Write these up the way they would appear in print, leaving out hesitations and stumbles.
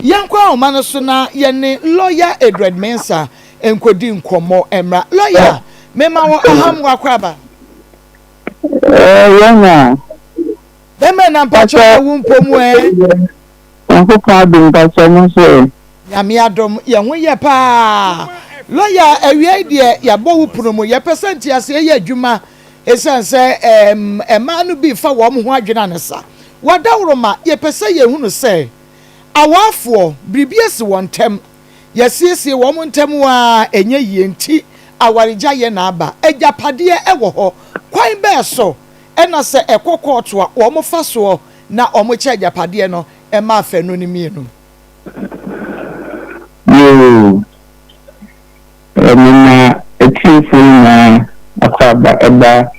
Yankwa omano na yene lawyer Edward Mensa enkodi nkomo emra lawyer mema wo aham wakraba Yana deme na mpacho awu mpomu onko ka bi mpacho mo so nyame adom ye ho ye pa lawyer awie de ya bo wupuno ye percent ase ye adwuma esanse ema no bi fa wo mo ho adwena ne sa wadawroma ye pese ye hunu se awafo bribiesi wontem yesiesie wo montem wa enye yenti awareja ye na aba ejapade ewo ho kwan be so ena se ekokoto a wo mofa so na omo che ejapade no ema afanu ni mienu yo na etifu na akwaba eba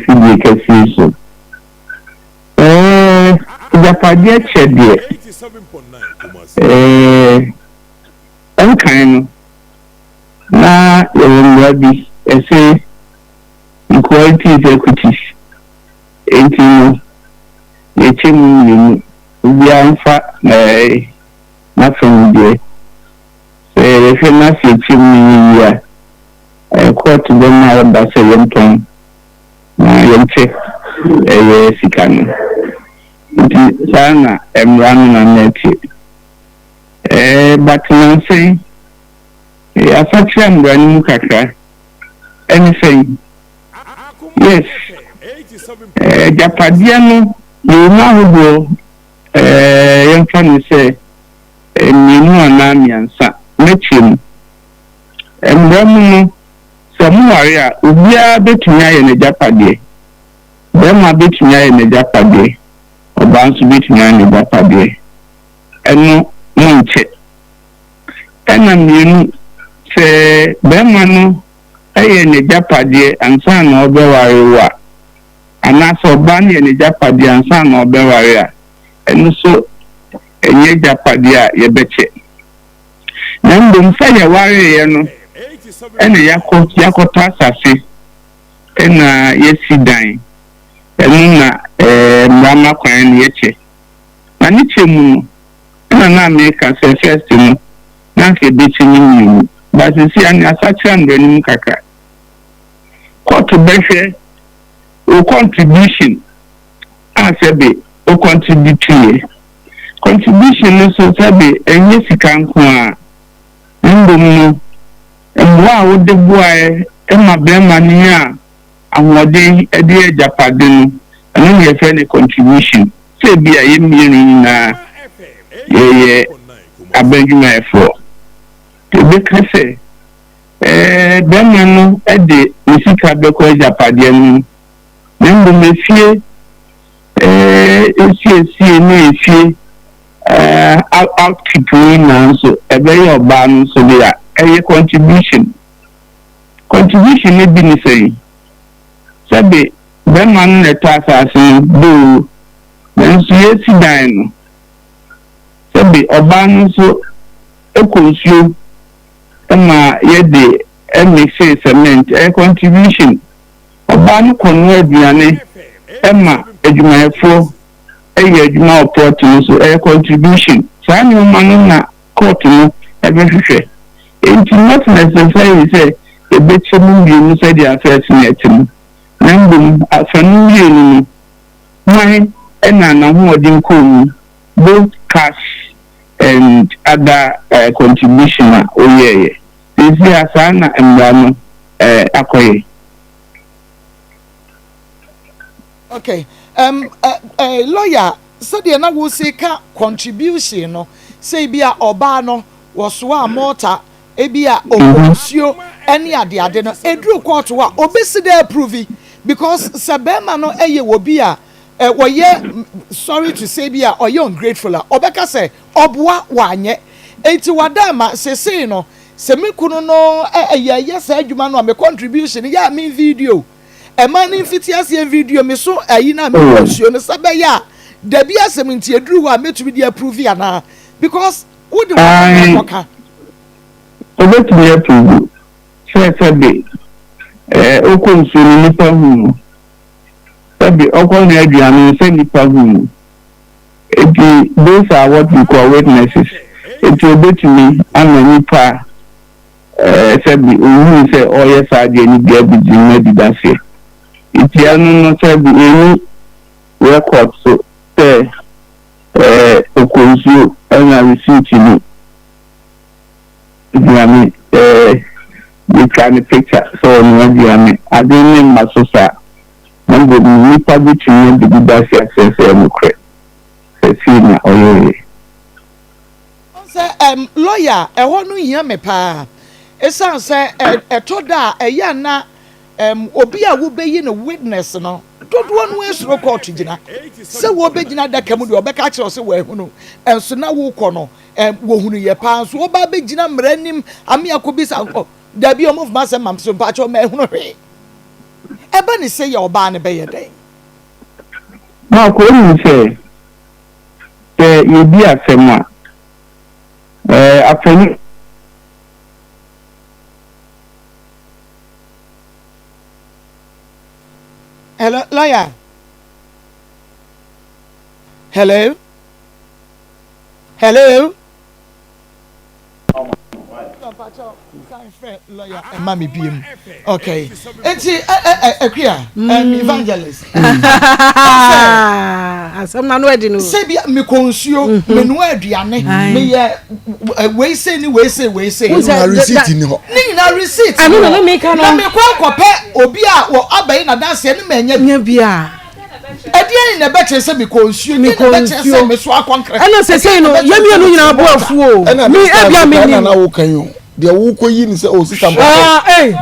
fiji kasiso ejapade chede enkan na yewon bi ese equality equities enti yechemu ni bia mfa na family se na se chemu ya court go na ba se yenton na yente sikano enti sana emran na neti but now say affection brand kakra anything yes japadia no you know yemfa say minu anamiansa mechim embramu samuari a ubia betumi aye ne japadie bema betumi aye ne japadie obanso betumi aye ne japadie eno monche ena minu se bema no aye ne japadie ansa na obeware wa anaso ban ye ne japadie ansa na obeware a eno so enye japadie a ye beche na ndom fa ye ware ye no ena yakota sase ena yesidan enu na mama kwan ye che na ni chemu no na America se first no na ke beche ni but si an asacha ndani mkaka court behwe o contribution asebe o contribution no so sabe enye sika nko a ndom no emwa wo de boae ema bema ni a awode ede ejapade no anu ye fe ne contribution se bia ye mienu na ye abadwuma efo be kase bema no ede sika be ko ejapade no ndom efie esi na efie outkeep na so ebe yo ba no so bia eye contribution ne bi ni sei sabe bema no leta asase do nso yesi dan no sabe oba no so ekonsuo ama yede mix cement contribution oba no kono aduane ema adwumayefo eye adwuma oport no so contribution saa ni manu na court no ebehwehwe enti not necessarily say ebechemu bi say the affairs netim na ndum afanu yenu mai ena na ho odin kom both cash and other contribution oyeye isi asana embrano akoye. Okay. Lawyer said the na wo say ka contribution no say bia oba no woso a mortar ebia okonsuo ene ade no edru court wa obesi dey approve because sabema no eye wo bia woye sorry to say bia oye ungrateful a obeka say oboa wanye enti wadama say no se mekunu no eye say adwuma no me contribution ya me video emani fitiase video me so ayi na me consuo no sabeya da bia asem nti edru wa metumi dey approve ana because would the obet me approve sabe okonsu ni nipa hu sabe okon na aduane se nipa hu Those are what we call witnesses. It will be to me, I'm a nipa. Said who say, oh yes, I didn't get the gym, that's it. It's not any record, so say, you and I receipt you. You can picture, so I didn't name my society. I'm going to be public to the good senior lawyer, a one year me pa. It sounds say a toda a yana obia will be in a witness no. Don't one way through court jina. So wo be jina da kamu do be ka kire so we hunu. And so na wo kono wo hunu ye pa so oba be jina mranim ami akobisa da bi omov masem mam so pa cho me hunu hwe. Eba ni say your ba ne be ye den. Na ko ni say you be asema afeni hello lawyer. Hello. Okay. Evangelist. Asam na no edi no. Say bia me konsuo, me no aduane, me ye we say ni we say. Na receipt ni ho. Ni na receipt. Ani na me ka no. Na me kwa kope obi a wo abai na dance ni me nya bia. Edi na be che say me konsuo, ni na be che say me so akwankra. Ana say no, yemi anu nyina bo afu o. Me ebia me ni na wo kan yo. De wo koyi ni say o sisa mo.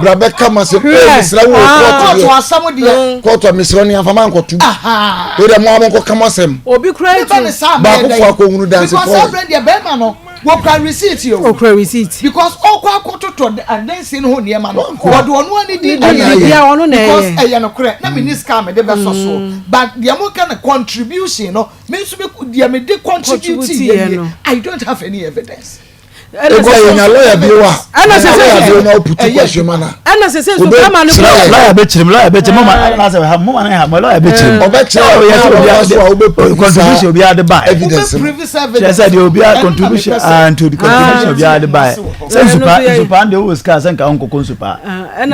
Bra be kama se misra wo court asam de. Court misra ni afama nkotu. We de mo ko kama sem. Obi kra tu. Ba ko fo akonu dance for. Because friend de be ma no. Wo kra receipt yo. O kra receipt. Because okwa akototo and then sin ho niema no. Wo de onu ani di bia onu na because eya no kra na me ni scam de be so. But the mo kind of contribution no. Me so be de me de contribute. I don't have any evidence. Ego yenya lawyer bi wa. Ana say na putu question mana. Ana say so kama no lawyer be chim mama na say ha mama na ha lawyer be chim. Oba chim contribution obi ade buy. Evidence. Just said obi contribution and to the contribution obi ade buy. Say super and always can say kan ko konsupa.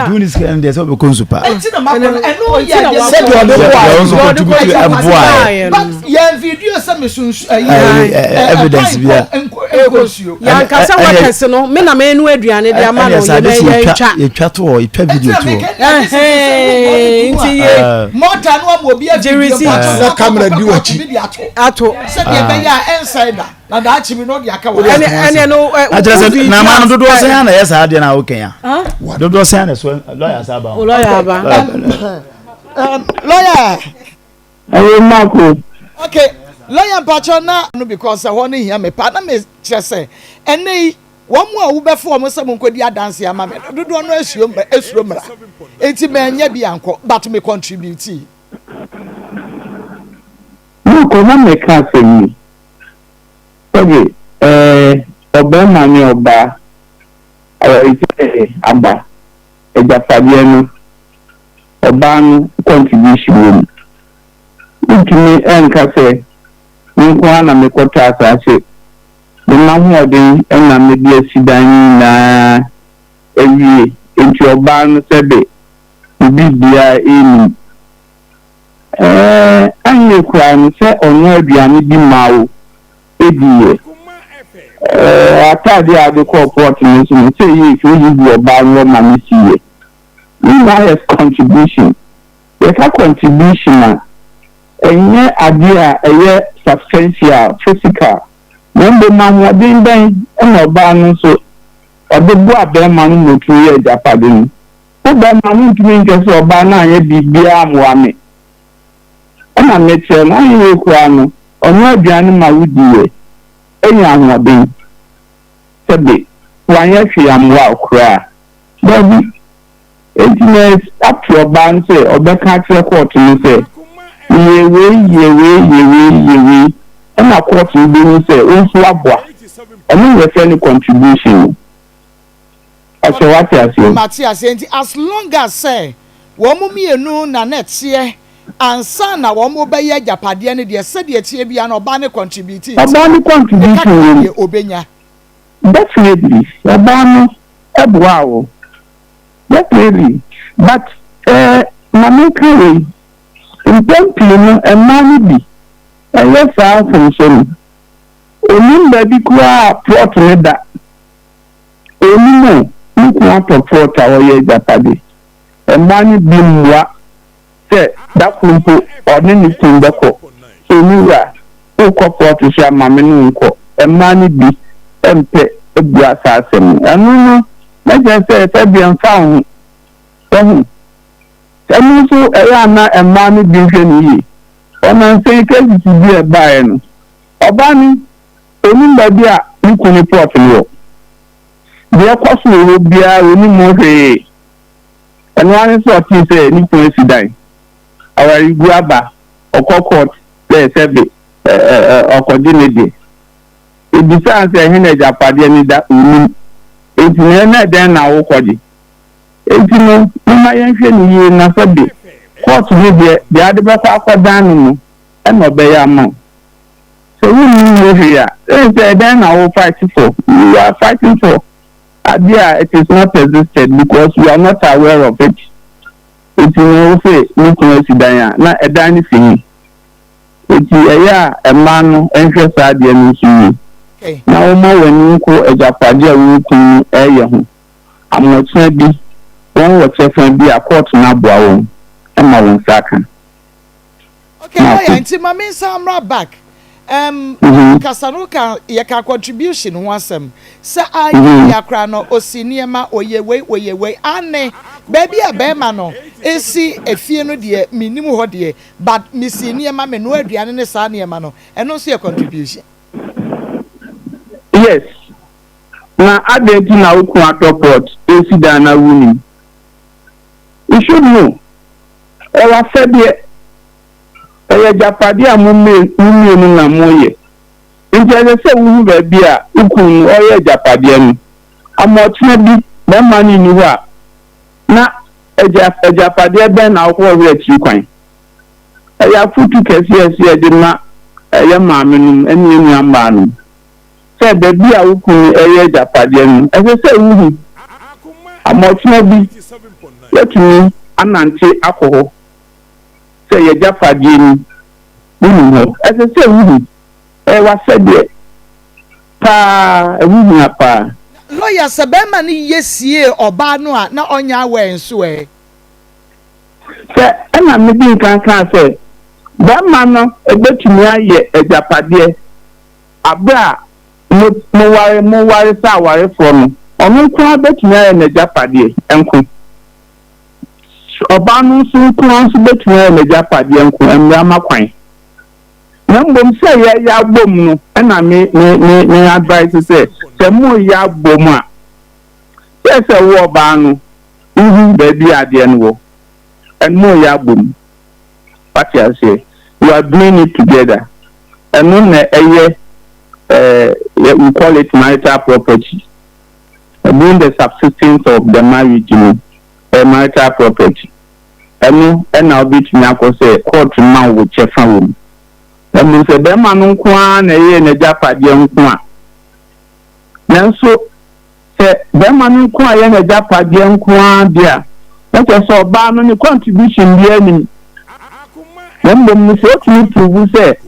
Do this can dey say obi konsupa. Enti na makon eno ya say do ade boy. But ya video say me sunsu evidence bia. Ya kasa workers no me na me nu aduane de ama no ye twa to ye twa video to nti ye motor no am obi na camera di wachi ato say de be ya insider na da achi mi no de aka wo ene no ajase na ma no dodo se ya na yes ade na wo kan ya dodo se na so lawyer sa ba lawyer ba lawyer Marco. Okay. Lawyer Bachona no because I want to hear me partner me just say ene one more ube for mo say mo nkodi adanse ama me do do no esuro mra enti me nya bi anko but me contribute Marco na me ka se ni oba ma ni oba aba ejafade no oba no contribution ntumi enka se nkwa na mekota asase na ho odin na me bi asidan na ewie enti oba no sebe bibia eni anye kwa no se ono aduane bi mawo ediye atade ade ko port no so say ye so yi oba no ma me siye ni contribution the contribution enye ade a substantial physical number man wadin ben na oba no so odebu abema no motu ye japade ni oba ma no ntumi nke so oba na anye bibia amwame na meche na ye kwa no ono aduane ma wudiye enya anwaben sebe wanye hwe amwa okra baby etines up to oba nse obeka kire court ni se yewe na court bi ni say onfu aboa enu we say ni contribution so what you say Matthias as long as say wo mu mienu na net ye ansa na wo mo be ye japade ne de se de tie bia na oba ne contribute obenya definitely oba no eboa wo definitely but mama kare impempli no emani bi eye fa fun so ni onim ba bi kwa plot ne da onim no kwa plot a wo ye japade emani bi mwa se da kumpo oni ni kumbeko so ni wa ko plot sha mama no nko emani bi empe ebu asasem anu no na je se bi amfa ho anu so eya na emani bi hwe ni yi ona nse ke ti bi e bae no oba ni oni ba bi a nkuni plot no de kwaso wo bia oni mo hwe anu ani so ti se ni ko si dai awari guaba okokot le sebe okodinede ebisa se hin ejapade ni da oni enti na den na wo koji enti no ma yen hwe ni yi na sebe court ni de ade be kwa akodan no e no be ya ma so we know here say then na we fight for we are fighting for idea it is not existed because we are not aware of it it will say we can see dan na e dan ni fini enti eya e ma no enhwe sa de ni su na o ma wani ko ejapade a wo kun eye ho amotuna bi won wo chefan bi a court na boa won e ma won saka okay lawyer nti mama samra back kasanuka ye ka contribution ho asem sa ayi yakra no osiniema oyewei ane baby a be ma no esi efie no de minim ho de but misiniema me no aduane ne sa niema no eno so ye contribution yes na adeti na uku atoport esi da na wuni you should know ewa febie eye japade amume unu na moye nje se wu ba bia ukun oye japade nu amotwe bi be mani ni wa na ejapade be na akwo we chi kwan eya futu kesi ede na eye maame nu eni enu amba nu se be bia ukun eye japade nu se wu amotwe bi letumi anante akoho se ye japade ni no se wu wa se de pa wu na pa lawyer sebema ni yesie oba no a na onya wenso se na me bi kan se ba ma no ebetumi aye ejapade abra mo ware sa ware fo no onu kwa betumi aye na ejapade enko oba no so kwa so betumi aye na ejapade enko emra makwan nambom se ya bom no na me advice se mo ya bom a se wo ba no baby ade no wo and mo ya bom what you say you are doing it together and no na we call it marital property being the subsistence of the marriage marital property and now bit me say court man wo chefa wo emu se be ma no kwa na ye na japade nko a nanso se be ma no kwa ye na japade nko a bia na so ba no ni contribution bia ni mbom ni se otumi prove se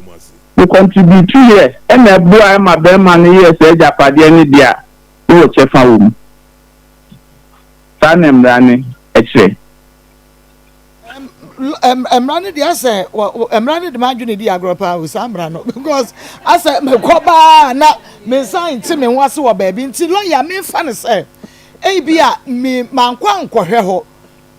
the contribute here e na bua e ma be ma no ye se japade ni dia wo chefa wo tanem rani eche emrani di ase emrani di madwene di agropa wo samra no because ase me koba na me sign ti me wase wo ba bi nti lawyer me fa ne se bia me mankwa nkohwe ho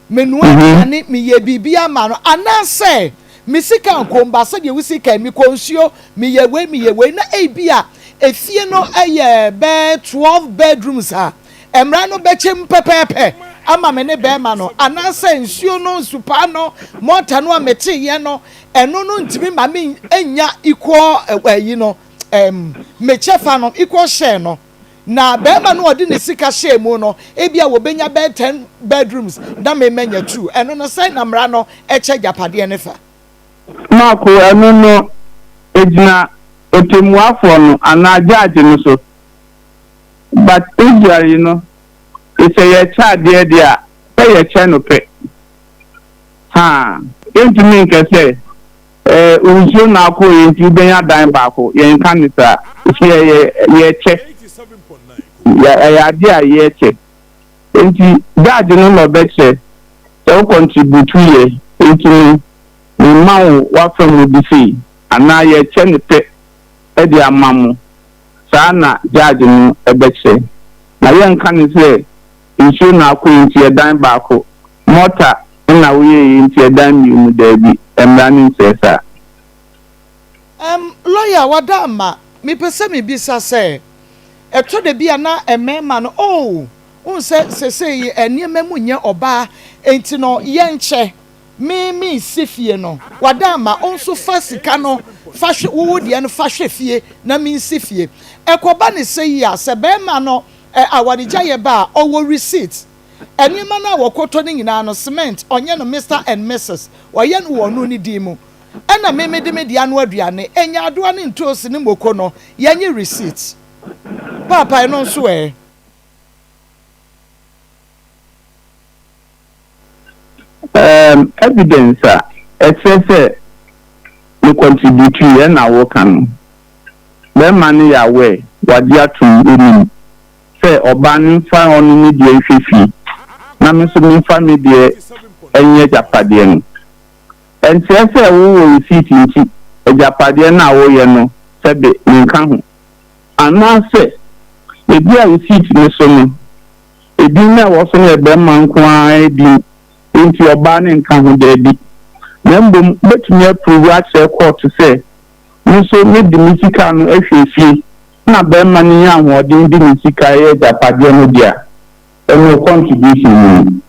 me nuani ne me ye bibia ma no anase me sika nkomba se de wusika mi konsuo me ye we na bia efie no eye be 12 bedrooms ha emra no be chem pepepe ama me ne be ma no anase nsuo no supa no mota no amete ye no eno no ntimi ma me enya equal yi no me chefa no equal share no na be ma no odi ne sika share mu no ebia wo benya be 10 bedrooms da me menya 2 eno no say na mra no eche japade ne fa Marco no ejina otemuafo no ana judge no so but usually it's a child there pay a channel pay ha into me can say unso na ko enti benya dan baako yen kanisa ye check ya dia ye check enti judge no no be check so contribute ye into Mau wa from the sea, and now ye chen pe edi amamu. Sana judge no ebeche. Na yen kan say insu na ko inti dan baako. Mota na we inti dan mi mu dabi. Emrani sesa. Lawyer wadama me pese me bisa say eto de bia na emema no un se eniema mu nye oba enti no yenche me sifie no wadama onso fasika no fashe wo de no fashe fie na me sifie ekoba ne sei ya se be ma no awadija ye ba owo receipt eniema na wokoto ne nyina no cement onye no Mr and Mrs oye no wonu ni di mu ena me de anu aduane enya adoa ne ntosi ne moko no yenye receipt papa no so Evidence excess no contribute here na work am be man ya we wadia to uni say oban fa onu ni die fifi na me so me fa me die enye japade no enti wo receipt nti japade na wo ye no sebe nka ho ana se ebi a receipt ne so no ebi na wo so ne be man ko a di into your banning can be Membum bet me approve at a court to say you so made the musical FAC na be money and what the musical that Padionodia and no contribution.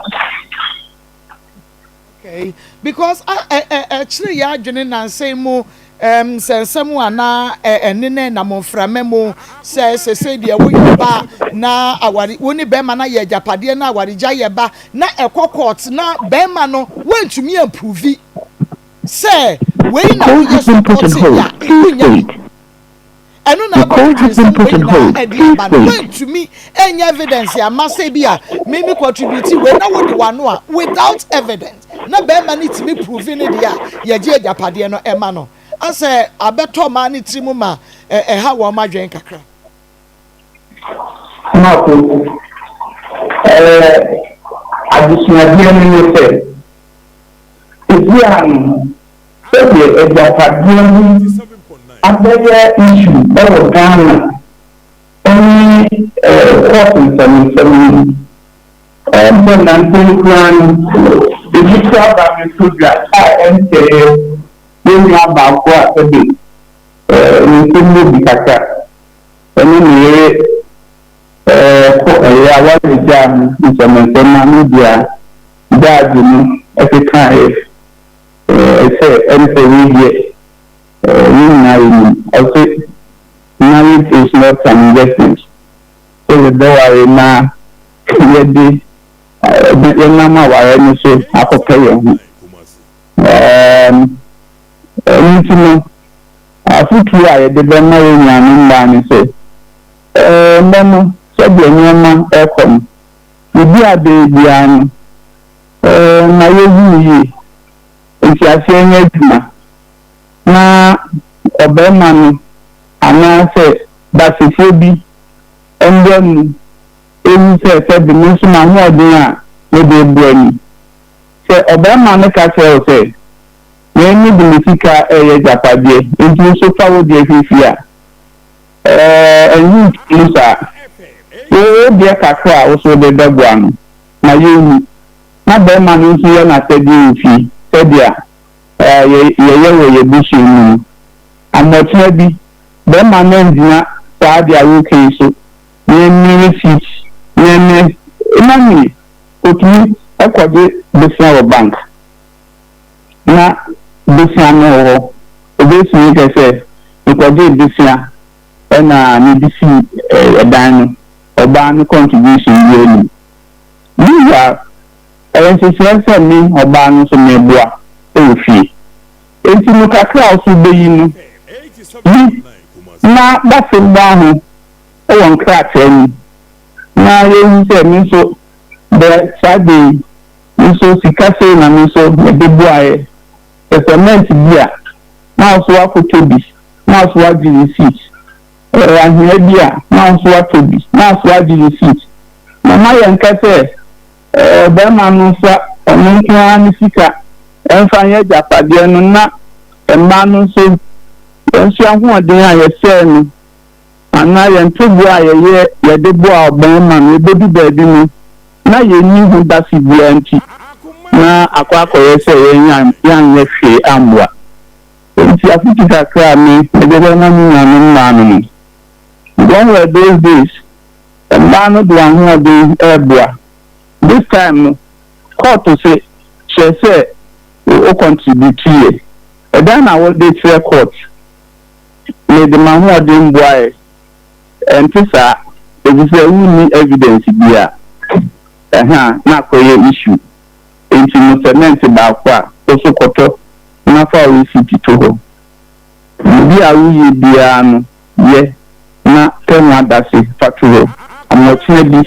Okay, because actually ya joining and say more say someone na enene na monfra memo say dia wo ba na awari woni be ma na ye japade na awari ja ye ba na ekokot na be ma no wantumi approve say we na wo ye support ya eno na ba wantumi enya evidence ya ma say bia me contribute we na wo de wano a without evidence na be ma ni timi prove ni dia ye je japade no ema no ase abeto ma ni trimu ma ha wo ma dwen kakra Marco additional DNA say if a Japadian other issue that Ghana only court in 77 and then until the digital government should get IMK when you have about a bit in Bikaka and I want to jam with a media garden every time. I say anything marriage is not an investment. So the door now ready Nama Warren so apopay. I think you are the Bema and say Mama said the Nama Akoma. You be a baby and my nti asienye duma na obema no ana se basifo bi endem eni se bi nso na ho odin a we dey buani se obema no ka se we ni bi misika eye japade nti nso fa wo dey fifi a enyi nsa we dey kakra wo so dey dagwa na yeni na be ma no nso ye na tedi fi dia ye bushi mu amotia bi be ma na ndina sa dia UK so ni receipt ni imani otumi ekode besia bank na besia no obesi ni kese ekode besia na ni bisi edan oba no contribution yeli ni ya ẹ̀rẹ́nsẹ̀sẹ̀ mi ọba ní sọ mẹ́bùá òfin enti no kakra oso beyi no na basi mbaho e won krata ni na yewu se mi so the sabe so sikase na mi so de buaye cement bia na so akotobi na so agi receipt ahia bia na so atobi na so agi receipt mama ye nkase be ma no sa onu kwa ni sika enfa ye japade no na emma no so enso ahoden aye se no ana ye ntobu aye ye de bua oban ma no ebedu baabi no na ye ni hu dasi bia nti na akwakoye se ye yan ye hwe amwa nti afuti kakra mi edebe na mi na no one were those days emma no do ahoden ebua this time court to say she say o contribute here and then I will dey try court me the man who dey boy and tisa if say we need evidence bia na koye issue enti no cement ba kwa so koto na fa we city to ho bia we bia no ye na tenwa dase factory amotia bi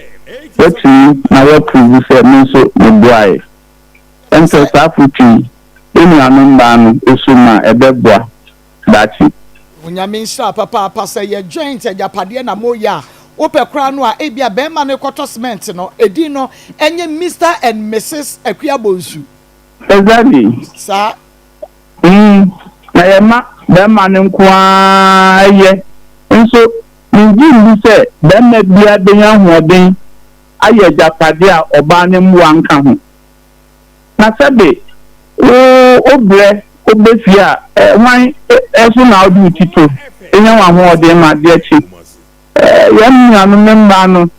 wetin na we prove say me so me boy ento safuti enu anumba no esuma ebeboa dachi onyame nsa papa say ye joint ajapade na moya opekra no a ebia be ma no koto cement no edi no enye Mr and Mrs Akuabonsu exactly sa na yema be ma no kwa ye nso ngi say be ma bia de yan hoden aye japade a oba ne mwa nka ho na sabe obre obefia wan eso na odu tito enya wa ho de ma de achi yam nya no memba no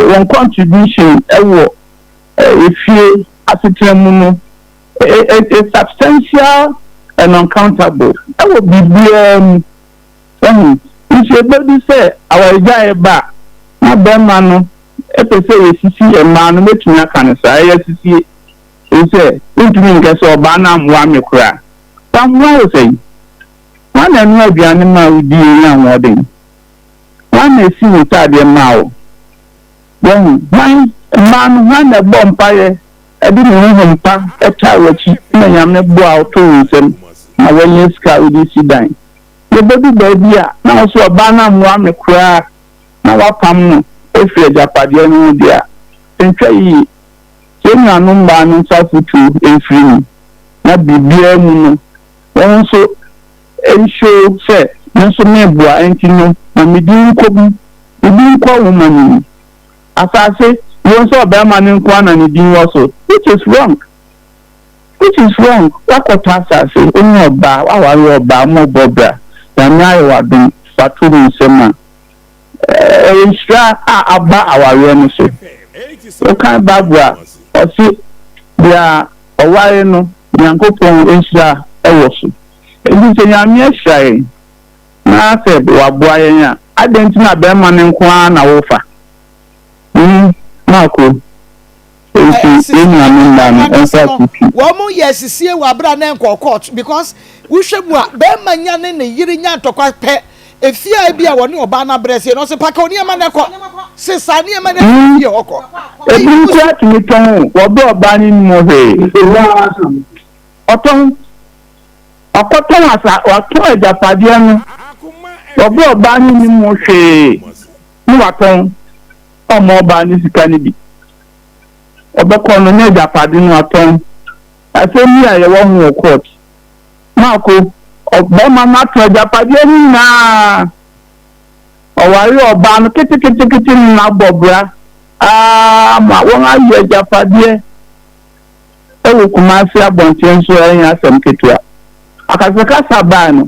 won contribution ewo efie asetremu no a substantial and uncountable ewo bibiam nse bedu say our jai ba na be ma no epese esisi ema no metumi aka ne sa esisi ise ntumi nkese oba na mwa mekura tamwa osei wana nu aduane ma udi nya nwode wana esi utade ma o bon wan man wana bompaye ebi ni humpa eta wachi na nyame bo auto nsem na wanye ska udi sidan ye bedu baabi a na so oba na mwa mekura na wapam no efi japade no dia ntwa yi enu anumba no safutu enfiri na bibia mu no won so ensho se nso mebua enti no na medin ko woman asase won so ba ma ne nko na ne din wo so which is wrong wakota asase onu oba awari oba mo bobra ya nyai wadun faturu nsema ensha aba awari no so o kan babra osi bia oware no nyankopon ensha ewoso ebi se nyame ahyae na se waboa yen a adenti na be ma ne nko na wofa na ko enti nyame nda no ensa kuki wo mu yesisie wabra na enko court because we hwemu a be ma nya ne ne yiri nya ntokwa pe efia bia woni oba na brese no se paka oni ma ne ko se sani ma ne fie hoko ebi nko atumi ton wo be oba ni mo he oton akoton asa wato ejapade no wo be oba ni mo hwe ni waton omo oba ni sika ni bi obekọ no na ejapade no aton asemi aye wo hu court na ko ọgbọ́n máa tó ejapade ni na ọwari ọba no kete na bobra ma won aye ejapade ewo kuma fi abonten so eyan asem ketua akasaka saba no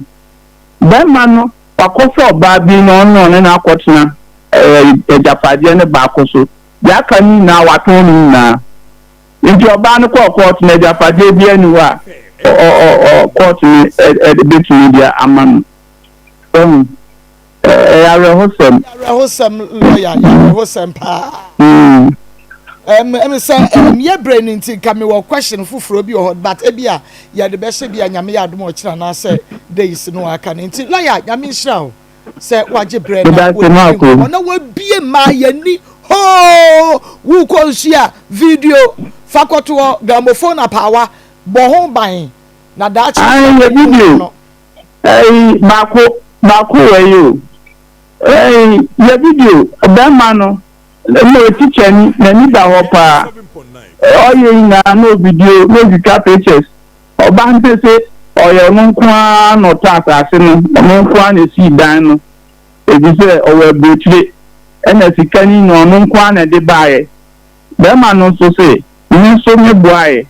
be ma no wakoso ọba bi no no na akotena ejapade ne ba akoso ya kan na wato ni na nti ọba no ko court na ejapade bi ani wa court ni bit media aman Hosam lawyer Hosam pa say ye brain into come your question for be or but ebia ya the best be nyame ya adom ochira na say days no aka nti lawyer nyame shraw say waje brain na ona wa bie ma ya ni ho wu konsia video fakoto gramophone power bo ho ban na da chi video bako wayo ya video ba ma no no teacher ni na ni da ho pa oye na no video no vika pictures oba nte se oye no kwa no ta ase no no kwa na si dan no e bi se owe brutire ena sikani no kwa na de baaye ba ma no so se ni so me boaye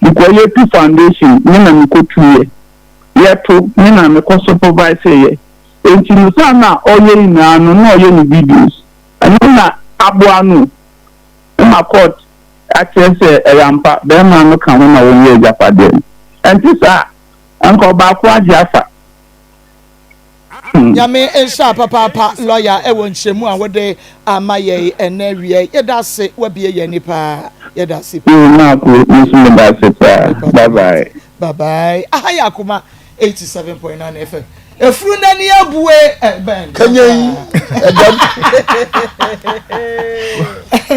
ikoye tu foundation ni na mi ko tuye yeto ni na me ko supervise ye enti no sa na oye na no no oye ni videos ani na abuanu ma court access erampa be ma no kan na won ye japade enti sa anko ba ko ajafa nyame ensha papa lawyer e won chemu a wode amaye enawie yeda se wabie ye nipa yeda se na ko musu da se bye bye ahaya Akoma 87.9 FM efuru na ni abue ben kanyen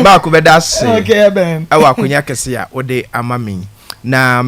ba ko beda se okay ben awa akonya kese a wode amamin na